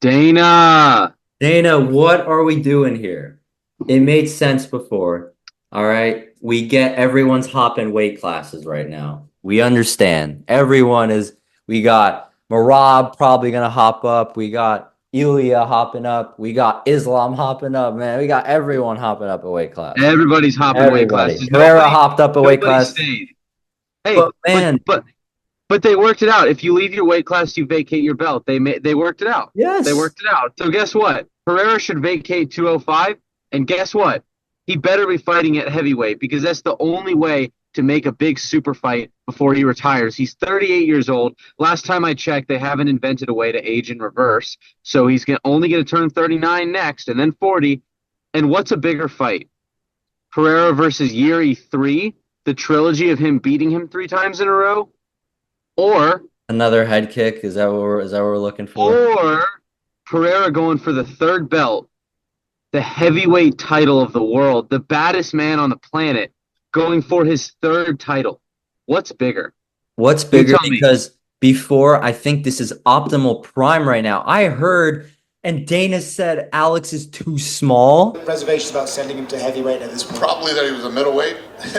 Dana. Dana, what are we doing here? It made sense before. All right. We get everyone's hopping weight classes right now. We understand. We got Marab probably gonna hop up. We got Ilya hopping up. We got Islam hopping up, man. We got everyone hopping up a weight class. Everybody's hopping weight Everybody. classes. Pereira hopped up a weight Nobody class. stayed. Hey, But but man, but but they worked it out. If you leave your weight class, you vacate your belt. They worked it out. They yes. worked it out. So guess what? Pereira should vacate 205, and guess what? He better be fighting at heavyweight because that's the only way to make a big super fight before he retires. He's 38 years old. Last time I checked, they haven't invented a way to age in reverse. So he's only going to turn 39 next and then 40. And what's a bigger fight? Pereira versus Yuri 3, the trilogy of him beating him 3 times in a row, or Another head kick. Is that what we're looking for? or Pereira going for the third belt, the heavyweight title of the world, the baddest man on the planet, going for his third title. What's bigger? What's You bigger? tell me. Because before, I think this is optimal prime right now. I heard, and Dana said Alex is too small. Reservations about sending him to heavyweight at this point. Probably that he was a middleweight.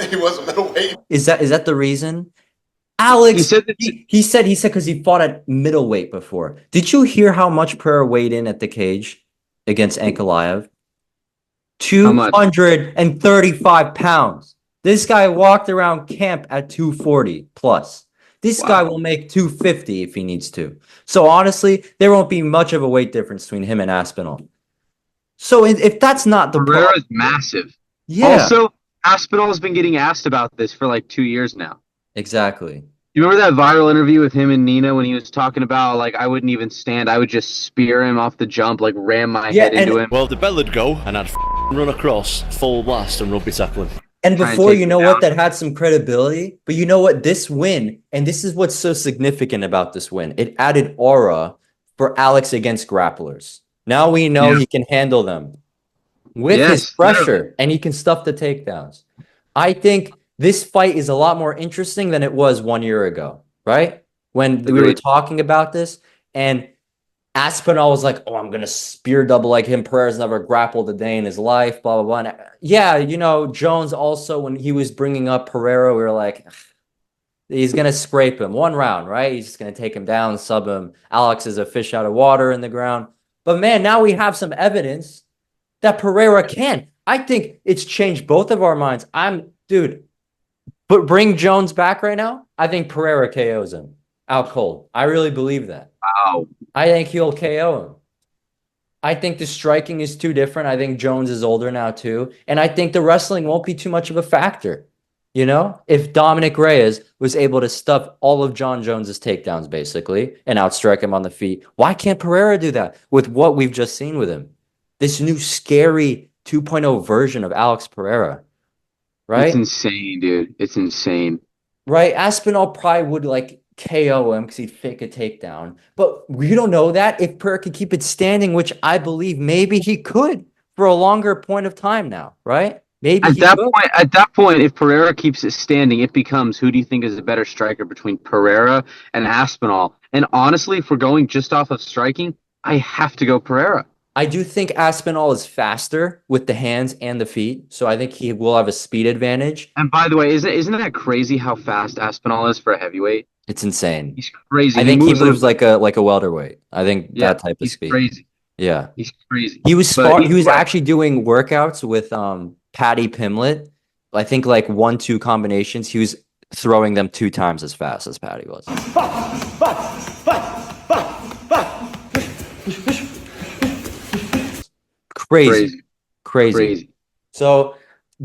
He was a middleweight. Is that the reason? He Alex, said that. he said because he fought at middleweight before. Did you hear how much Pereira weighed in at the cage against Ankalaev? How much? 235 pounds. This guy walked around camp at 240 plus. This guy Wow. will make 250 if he needs to. So honestly, there won't be much of a weight difference between him and Aspinall. So if that's not the problem, Pereira's massive. yeah, Also, Aspinall has been getting asked about this for like 2 years now. exactly. You remember that viral interview with him and Nina when he was talking about like I wouldn't even stand, I would just spear him off the jump, like ram my Yeah, head into him. Well, the bell would go, and I'd run across, full blast, and rugby tackle him. And Try and before, take you him know what, down. that had some credibility. But you know what? This win, and this is what's so significant about this win, it added aura for Alex against grapplers. Now we know Yeah. he can handle them with his Yes, pressure literally. and he can stuff the takedowns. I think this fight is a lot more interesting than it was 1 year ago, right? When we were Agreed. talking about this, and Aspinall was like, "Oh, I'm gonna spear double like him. Pereira's never grappled a day in his life." Blah blah blah. And yeah, Jones also, when he was bringing up Pereira, we were like, "Ugh, he's gonna scrape him 1 round, right? He's just gonna take him down, sub him. Alex is a fish out of water in the ground." But man, now we have some evidence that Pereira can. I think it's changed both of our minds. Dude, but bring Jones back right now. I think Pereira KOs him out cold. I really believe that. Wow. I think he'll KO him. I think the striking is too different. I think Jones is older now too. And I think the wrestling won't be too much of a factor. If Dominic Reyes was able to stuff all of John Jones's takedowns basically and outstrike him on the feet, why can't Pereira do that with what we've just seen with him? This new scary 2.0 version of Alex Pereira, right? It's insane, dude. It's insane. Right? Aspinall probably would like KO him because he'd fake a takedown. But we don't know that if Pereira could keep it standing, which I believe maybe he could for a longer point of time now, right? Maybe At he that could. point, at that point, if Pereira keeps it standing, it becomes who do you think is a better striker between Pereira and Aspinall? And honestly, if we're going just off of striking, I have to go Pereira. I do think Aspinall is faster with the hands and the feet, so I think he will have a speed advantage. And by the way, isn't that crazy how fast Aspinall is for a heavyweight? It's insane. He's crazy. I think he moves like a welterweight. I think yeah, that type of he's speed. crazy. Yeah. He's crazy. He was But he was either way, actually doing workouts with Patty Pimlet. I think like 1-2 combinations. He was throwing them 2 times as fast as Patty was. Crazy. crazy. So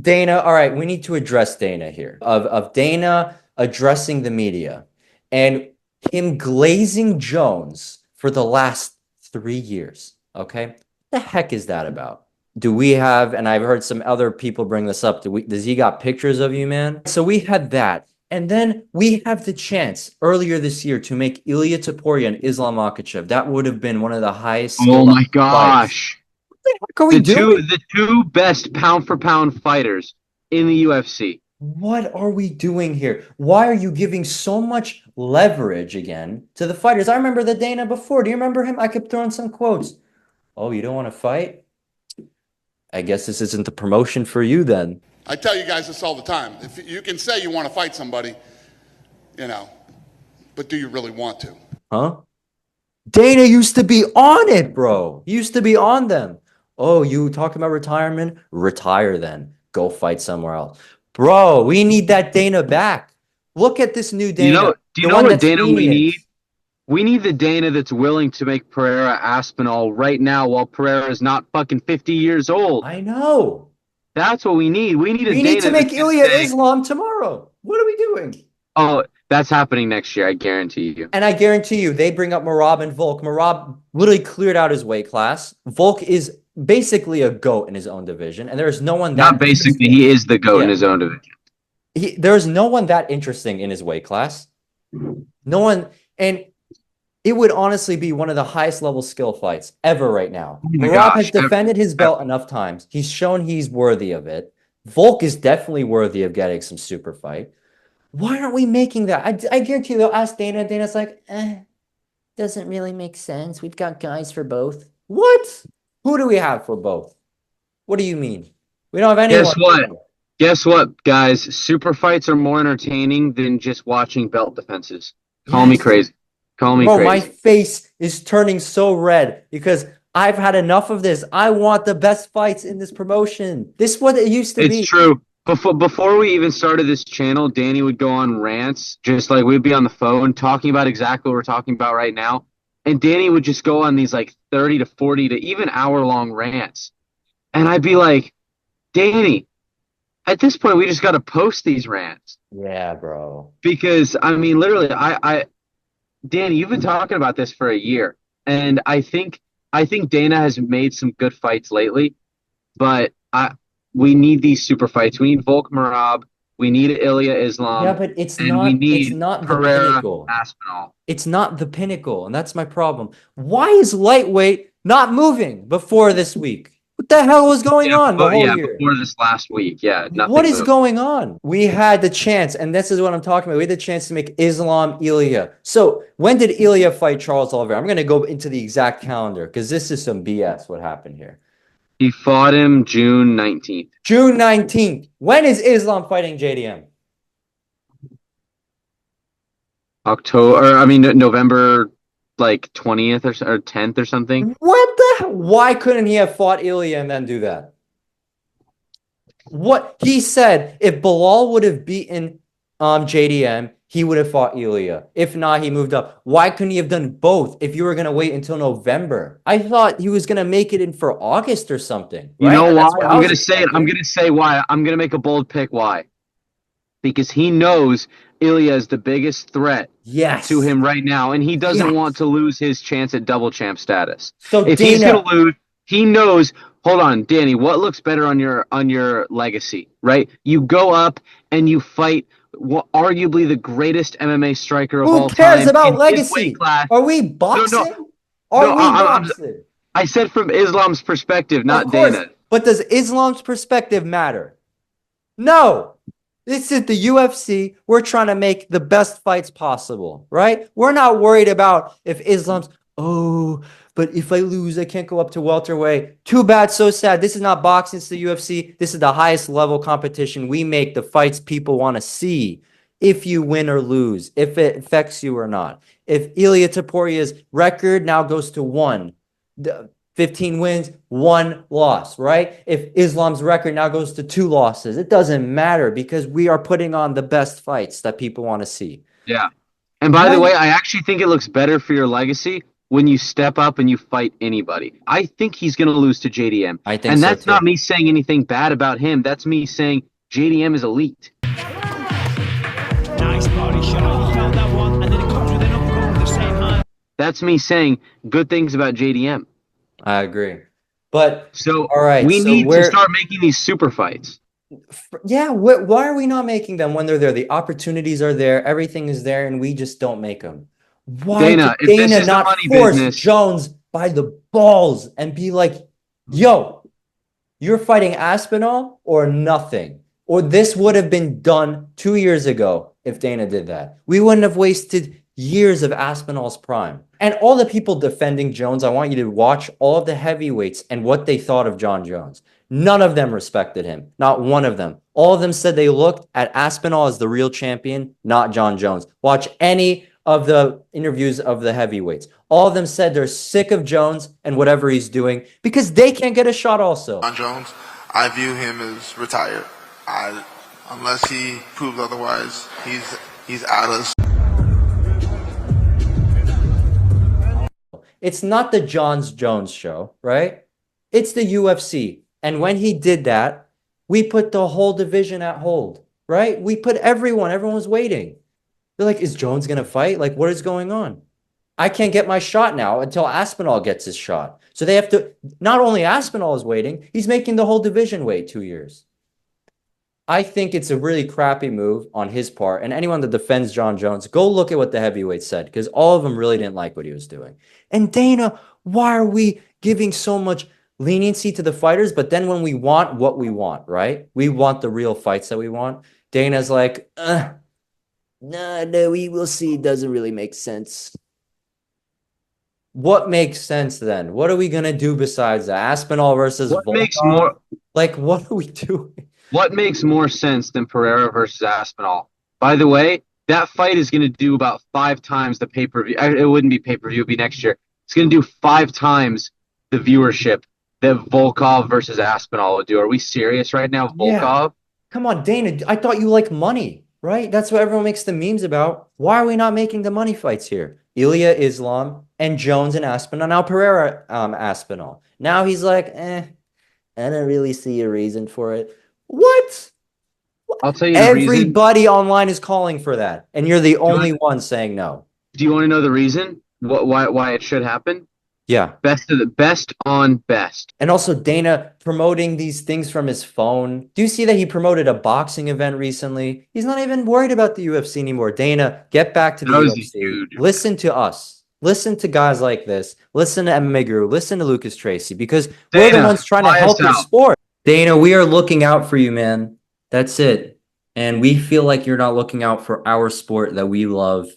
Dana, all right, we need to address Dana here. Of Dana addressing the media and him glazing Jones for the last 3 years. Okay. What the heck is that about? Do we have, and I've heard some other people bring this up, does he got pictures of you, man? So we had that. And then we have the chance earlier this year to make Ilya Taporia and Islam Makhachev. That would have been one of the highest Oh skill my fights. gosh. What the heck are we doing? The two best pound for pound fighters in the UFC. What are we doing here? Why are you giving so much leverage again to the fighters? I remember the Dana before. Do you remember him? I kept throwing some quotes. Oh, you don't want to fight? I guess this isn't the promotion for you then. I tell you guys this all the time. If you can say you want to fight somebody, you know, but do you really want to? Huh? Dana used to be on it, bro. He used to be on them. Oh, you talking about retirement? Retire then. Go fight somewhere else. Bro, we need that Dana back. Look at this new Dana. Do you The know one what that's Dana we need? lenient. We need the Dana that's willing to make Pereira Aspinall right now while Pereira is not fucking 50 years old. I know. That's what we need. We need a We need to Dana make that's gonna Ilya say, Islam tomorrow. What are we doing? oh, that's happening next year, I guarantee you. And I guarantee you, they bring up Marab and Volk. Marab literally cleared out his weight class. Volk is basically a GOAT in his own division, and there's no one Not that basically, interesting. he is the GOAT in Yeah. his own division. There's no one that interesting in his weight class. No one, and it would honestly be one of the highest level skill fights ever right now. Oh my Marab has gosh. defended his belt enough times. He's shown he's worthy of it. Volk is definitely worthy of getting some super fight. Why aren't we making that? I guarantee you they'll ask Dana. Dana's like, doesn't really make sense. We've got guys for both. What? Who do we have for both? What do you mean? We don't have anyone. Guess what? Guess what, guys? Super fights are more entertaining than just watching belt defenses. Call me Yes. crazy. Call me Bro, crazy. my face is turning so red because I've had enough of this. I want the best fights in this promotion. This is what it used to be. It's true. Before we even started this channel, Danny would go on rants, just like we'd be on the phone talking about exactly what we're talking about right now. And Danny would just go on these like 30 to 40 to even hour-long rants. And I'd be like, Danny, at this point, we just got to post these rants. Yeah, bro. Because, I mean, literally, Danny, you've been talking about this for a year. And I think Dana has made some good fights lately. But we need these super fights. We need Volk Marab. We need Ilya Islam. Yeah, but it's and not. we need It's not the Pereira pinnacle. Aspinall. It's not the pinnacle, and that's my problem. Why is lightweight not moving before this week? What the hell was going on the whole year? Before this last week. Yeah, nothing What is moved. going on? We had the chance, and this is what I'm talking about. We had the chance to make Islam Ilya. So when did Ilya fight Charles Oliveira? I'm going to go into the exact calendar because this is some BS what happened here. He fought him June 19th. June 19th. When is Islam fighting JDM? November like 20th or 10th or something. What the hell? Why couldn't he have fought Ilya and then do that? What he said, if Bilal would have beaten JDM, he would have fought Ilya. If not, he moved up. Why couldn't he have done both if you were going to wait until November? I thought he was going to make it in for August or something. You right? know And why? that's what I I'm was going to say it. expecting. I'm going to say why. I'm going to make a bold pick why. Because he knows Ilya is the biggest threat Yes. to him right now, and he doesn't Yes. want to lose his chance at double champ status. So If he's Dana, going to lose, he knows. Hold on, Danny. What looks better on your legacy, right? You go up and you fight arguably the greatest MMA striker of who all cares time about in his legacy? weight class. Are we boxing? Are No, we I'm- boxing? I said from Islam's perspective, not Of course. Dana. But does Islam's perspective matter? No. This is the UFC. We're trying to make the best fights possible, right? We're not worried about if Islam's, but if I lose, I can't go up to welterweight. Too bad, so sad. This is not boxing, it's the UFC. This is the highest level competition. We make the fights people want to see. If you win or lose, if it affects you or not. If Ilia Taporia's record now goes to 1, 15 wins, 1 loss, right? If Islam's record now goes to 2 losses, it doesn't matter because we are putting on the best fights that people want to see. Yeah. And by the way, I actually think it looks better for your legacy when you step up and you fight anybody. I think he's going to lose to JDM. I think and so that's too. not me saying anything bad about him. That's me saying JDM is elite. Nice body shot. He felt that one, and then it comes with an uppercut with the same hand. That's me saying good things about JDM. I agree. But So all right, we so need to we're- start making these super fights. yeah, why are we not making them when they're there? The opportunities are there, everything is there, and we just don't make them. Why Dana, did if this Dana is the not money force business- Jones by the balls and be like, yo, you're fighting Aspinall or nothing? Or this would have been done 2 years ago if Dana did that. We wouldn't have wasted years of Aspinall's prime. And all the people defending Jones, I want you to watch all of the heavyweights and what they thought of John Jones. None of them respected him. Not one of them. All of them said they looked at Aspinall as the real champion, not John Jones. Watch any of the interviews of the heavyweights. All of them said they're sick of Jones and whatever he's doing because they can't get a shot also. John Jones, I view him as retired. Unless he proves otherwise, he's out of. It's not the John Jones show, right? It's the UFC. And when he did that, we put the whole division at hold, right? We put everyone was waiting. They're like, is Jones going to fight? Like, what is going on? I can't get my shot now until Aspinall gets his shot. So they have to, not only Aspinall is waiting, he's making the whole division wait 2 years. I think it's a really crappy move on his part. And anyone that defends John Jones, go look at what the heavyweights said, because all of them really didn't like what he was doing. And Dana, why are we giving so much leniency to the fighters? But then when we want what we want, right? We want the real fights that we want. Dana's like, no, we will see. It doesn't really make sense. What makes sense then? What are we going to do besides that? Aspinall versus What Volkov? makes more Like, what are we doing? What makes more sense than Pereira versus Aspinall? By the way, that fight is going to do about 5 times the pay-per-view. It wouldn't be pay-per-view, it would be next year. It's going to do 5 times the viewership that Volkov versus Aspinall would do. Are we serious right now, Volkov? Yeah. Come on, Dana. I thought you like money, right? That's what everyone makes the memes about. Why are we not making the money fights here? Ilya Islam and Jones and Aspinall. Now Pereira Aspinall. Now he's like, I don't really see a reason for it. What? I'll tell you the reason. Everybody online is calling for that, and you're the only one saying no. Do you want to know the reason? Why it should happen? Yeah. Best on best. And also Dana promoting these things from his phone. Do you see that he promoted a boxing event recently? He's not even worried about the UFC anymore. Dana, get back to the UFC. Listen to us. Listen to guys like this. Listen to MMA Guru. Listen to Lucas Tracy, because we're the ones trying to help your sport. Dana, we are looking out for you, man. That's it. And we feel like you're not looking out for our sport that we love.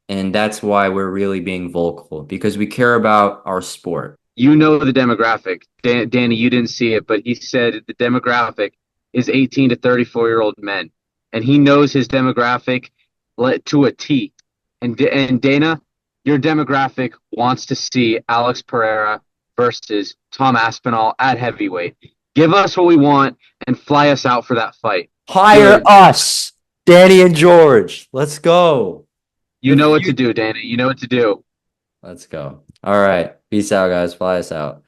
And that's why we're really being vocal, because we care about our sport. You know the demographic. Danny, you didn't see it, but he said the demographic is 18 to 34-year-old men. And he knows his demographic to a T. And Dana, your demographic wants to see Alex Pereira versus Tom Aspinall at heavyweight. Give us what we want and fly us out for that fight. Hire us, Danny&George. Let's go. You know what to do, Danny. You know what to do. Let's go. All right. Peace out, guys. Fly us out.